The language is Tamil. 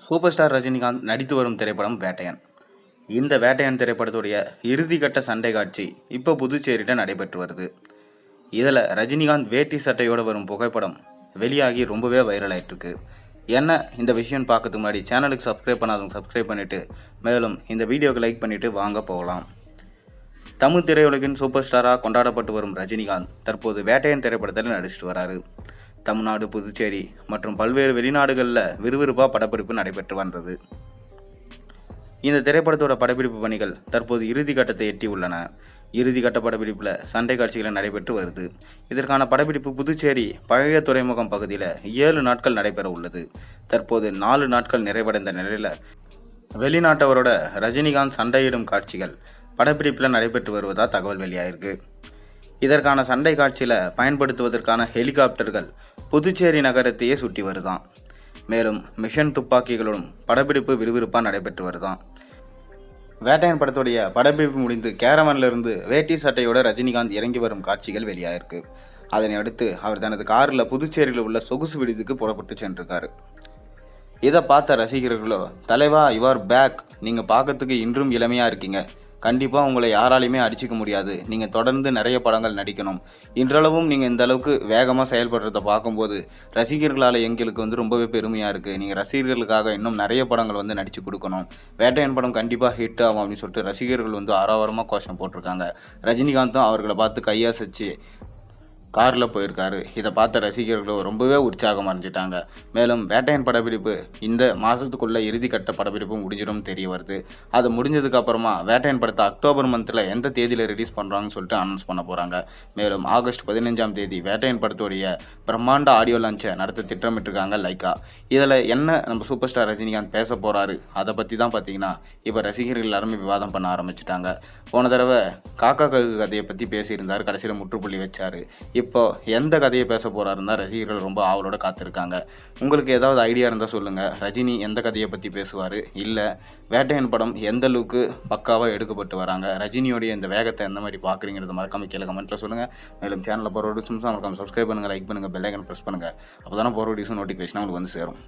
சூப்பர் ஸ்டார் ரஜினிகாந்த் நடித்து வரும் திரைப்படம் வேட்டையன். இந்த வேட்டையன் திரைப்படத்துடைய இறுதிக்கட்ட சண்டை காட்சி இப்போ புதுச்சேரியில் நடைபெற்று வருது. இதில் ரஜினிகாந்த் வேட்டி சட்டையோடு வரும் புகைப்படம் வெளியாகி ரொம்பவே வைரல் ஆகிட்டுருக்கு. என்ன இந்த விஷயம் பார்க்கறதுக்கு முன்னாடி சேனலுக்கு சப்ஸ்கிரைப் பண்ணாதவங்க சப்ஸ்கிரைப் பண்ணிவிட்டு மேலும் இந்த வீடியோக்கு லைக் பண்ணிவிட்டு வாங்க போகலாம். தமிழ் திரையுலகின் சூப்பர் ஸ்டாராக கொண்டாடப்பட்டு வரும் ரஜினிகாந்த் தற்போது வேட்டையன் திரைப்படத்தில் நடிச்சிட்டு வராரு. தமிழ்நாடு, புதுச்சேரி மற்றும் பல்வேறு வெளிநாடுகளில் விறுவிறுப்பாக படப்பிடிப்பு நடைபெற்று வந்தது. இந்த திரைப்படத்தோட படப்பிடிப்பு பணிகள் தற்போது இறுதிக்கட்டத்தை எட்டி உள்ளன. இறுதிக்கட்ட படப்பிடிப்பில் சண்டை காட்சிகள் நடைபெற்று வருது. இதற்கான படப்பிடிப்பு புதுச்சேரி பழைய துறைமுகம் பகுதியில் 7 நாட்கள் நடைபெற உள்ளது. தற்போது 4 நாட்கள் நிறைவடைந்த நிலையில் வெளிநாட்டவரோட ரஜினிகாந்த் சண்டையிடும் காட்சிகள் படப்பிடிப்பில் நடைபெற்று வருவதாக தகவல் வெளியாயிருக்கு. இதற்கான சண்டை காட்சியில் பயன்படுத்துவதற்கான ஹெலிகாப்டர்கள் புதுச்சேரி நகரத்தையே சுற்றி வருதான். மேலும் மிஷன் துப்பாக்கிகளுடன் படப்பிடிப்பு விறுவிறுப்பாக நடைபெற்று வருதான். வேட்டையன் படத்துடைய படப்பிடிப்பு முடிந்து கேரவனிலிருந்து வேட்டி சட்டையோட ரஜினிகாந்த் இறங்கி வரும் காட்சிகள் வெளியாயிருக்கு. அதனை அடுத்து அவர் தனது காரில் புதுச்சேரியில் உள்ள சொகுசு விடுதிக்கு புறப்பட்டு சென்றிருக்காரு. இதை பார்த்த ரசிகர்களோ, தலைவா யுவர் பேக், நீங்கள் பார்க்கறதுக்கு இன்றும் இளமையாக இருக்கீங்க, கண்டிப்பாக உங்களை யாராலையுமே அடிச்சிக்க முடியாது, நீங்கள் தொடர்ந்து நிறைய படங்கள் நடிக்கணும், இன்றளவும் நீங்கள் இந்த அளவுக்கு வேகமாக செயல்படுறத பார்க்கும்போது ரசிகர்களால் எங்களுக்கு ரொம்பவே பெருமையாக இருக்குது, நீங்கள் ரசிகர்களுக்காக இன்னும் நிறைய படங்கள் நடித்து கொடுக்கணும், வேட்டையன் படம் கண்டிப்பாக ஹிட் ஆகும் அப்படின்னு சொல்லிட்டு ரசிகர்கள் ஆரவாரமாக கோஷம் போட்டிருக்காங்க. ரஜினிகாந்தும் அவர்களை பார்த்து கையசைச்சு காரில் போயிருக்காரு. இதை பார்த்த ரசிகர்களும் ரொம்பவே உற்சாகம் அடைஞ்சிட்டாங்க. மேலும் வேட்டையன் படப்பிடிப்பு இந்த மாதத்துக்குள்ளே இறுதிக்கட்ட படப்பிடிப்பு முடிஞ்சிடும் தெரிய வருது. அது முடிஞ்சதுக்கு அப்புறமா வேட்டையன் படத்தை அக்டோபர் மந்தில் எந்த தேதியில் ரிலீஸ் பண்ணுறாங்கன்னு சொல்லிட்டு அனௌன்ஸ் பண்ண போகிறாங்க. மேலும் ஆகஸ்ட் 15ஆம் தேதி வேட்டையன் படத்துடைய பிரம்மாண்ட ஆடியோ லான்ச்சை நடத்த திட்டமிட்டிருக்காங்க லைக்கா. இதில் என்ன நம்ம சூப்பர் ஸ்டார் ரஜினிகாந்த் பேச போகிறாரு அதை பற்றி தான் பார்த்தீங்கன்னா இப்போ ரசிகர்கள் எல்லாருமே விவாதம் பண்ண ஆரம்பிச்சிட்டாங்க. போன தடவை காக்கா கழுகு கதையை பற்றி பேசியிருந்தார், கடைசியில் முற்றுப்புள்ளி வச்சார். இப்போ எந்த கதையை பேச போறாருன்னா ரசிகர்கள் ரொம்ப ஆவலோட காத்திருக்காங்க. உங்களுக்கு ஏதாவது ஐடியா இருந்தால் சொல்லுங்கள். ரஜினி எந்த கதையை பற்றி பேசுவார், இல்லை வேட்டையன் படம் எந்த அளவுக்கு பக்காவாக எடுக்கப்பட்டு வராங்க, ரஜினியோடைய இந்த வேகத்தை எந்த மாதிரி பார்க்குறீங்கிறத மறக்காம கீழே கமெண்ட்டில் சொல்லுங்கள். மேலும் சேனலில் போகிற வீடியோஸ் மறக்காம சப்ஸ்கிரைப் பண்ணுங்கள், லைக் பண்ணுங்கள், பெல் ஐக்கன் ப்ரெஸ் பண்ணுங்கள். அப்போ தானே போகிற வீடியோஸும் நோட்டிஃபிகேஷன் உங்களுக்கு சேரும்.